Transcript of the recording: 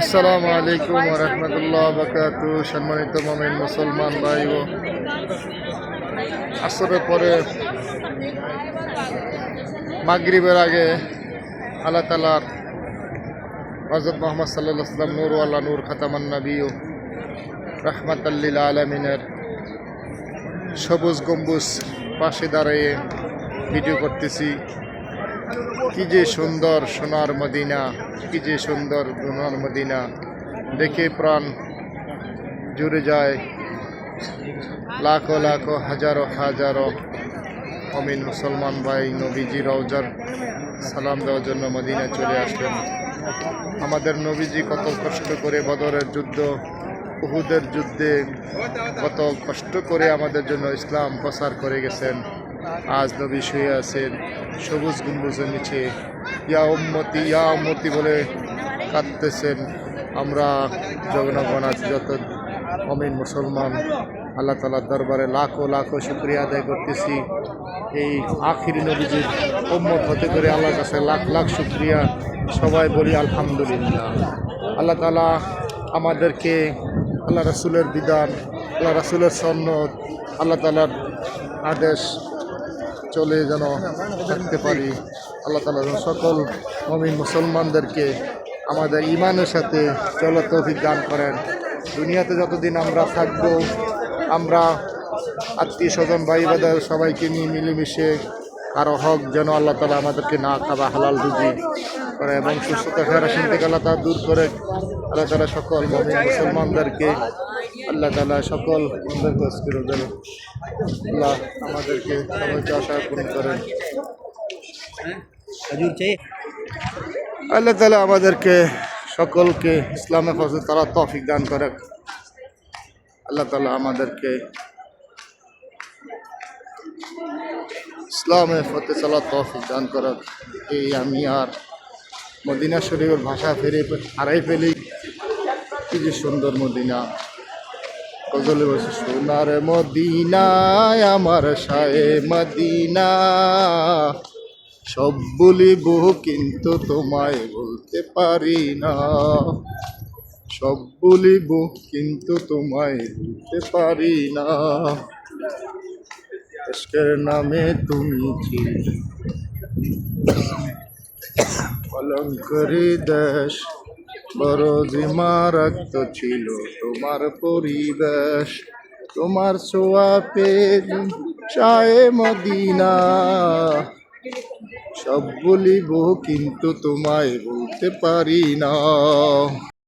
আসসালামু আলাইকুম ওয়া রাহমাতুল্লাহি ওয়া বারাকাতুহু। সম্মানিত মুমিন মুসলমান ভাই ও আসরের পরে মাগরিবের আগে আল্লাহ তাআলার হযরত মুহাম্মদ সাল্লাল্লাহু আলাইহি ওয়াসাল্লাম নূর ওয়ালা নূর খাতামান নবী ও রাহমাতাল লিল আলামিনের সবুজ গম্বুজ পাশে দাঁড়িয়ে ভিডিও করতেছি। কি যে সুন্দর সোনার মদিনা, কি যে সুন্দর সোনার মদিনা, দেখে প্রাণ জুড়ে যায়। লাখো লাখো হাজারো হাজারো মুমিন মুসলমান ভাই নবীজি রওজার সালাম দেওয়ার জন্য মদিনা চলে আসলেন। আমাদের নবীজি কত কষ্ট করে বদরের যুদ্ধ, উহুদের যুদ্ধে কত কষ্ট করে আমাদের জন্য ইসলাম প্রচার করে গেছেন। আজ নবী শুয়ে আছেন সবুজ গম্বুজের নিচে, ইয়া উম্মতি বলে কাঁদতেছেন। আমরা জগন্নাথ আজ যত মুমিন মুসলমান আল্লাহ তাআলার দরবারে লাখো লাখো শুকরিয়া আদায় করতেছি। এই আখিরি নবীজির উম্মত হতে করে আল্লাহর কাছে লাখ লাখ শুকরিয়া। সবাই বলি আলহামদুলিল্লাহ। আল্লাহ তাআলা আমাদেরকে আল্লাহ রাসূলের বিধান, আল্লাহ রাসূলের সুন্নাত, আল্লাহ তাআলার আদেশ চলে যেন থাকতে পারি। আল্লাহ তাআলা সকল মুমিন মুসলমানদেরকে আমাদের ঈমানের সাথে চলার তৌফিক দান করেন। দুনিয়াতে যতদিন আমরা থাকবো, আমরা আত্মীয় স্বজন ভাই বাদার সবাইকে নিয়ে মিলেমিশে কারো হক যেন আল্লাহ তাআলা আমাদেরকে না খাওয়া হালাল রুজি করে এবং সুস্থতা ফেরাসিন থেকে আল্লাহ তাআলা দূর করে। আল্লাহ তাআলা সকল মুমিন মুসলমানদেরকে আল্লাহ তাআলা সকল আল্লাহ আমাদেরকে সবাইকে আশা পূরণ করেন। আল্লাহ তাআলা আমাদেরকে সকলকে ইসলামে ফজল তারা তৌফিক দান করেন। আল্লাহ তাআলা আমাদেরকে ইসলামে ফতে চলা তৌফিক দান করেন। এই আমি আর মদিনা শরীফের ভাষা হারাই ফেলি। কি যে সুন্দর মদিনা, গজলে বলছে সোনার মদিনায় আমার শায়ে মদিনা, সব বলিব কিন্তু তোমায় বলতে পারি না, সব বলিব কিন্তু তোমায় বলতে পারি না। ইশকের নামে তুমি ছিলে কলঙ্করি দেশ, বড় জিমারক্ত ছিল তোমার পরিবেশ, তোমার ছোঁয়া পেয়ে শায়ে মদিনা, সব বলিব কিন্তু তোমায় বলতে পারি না।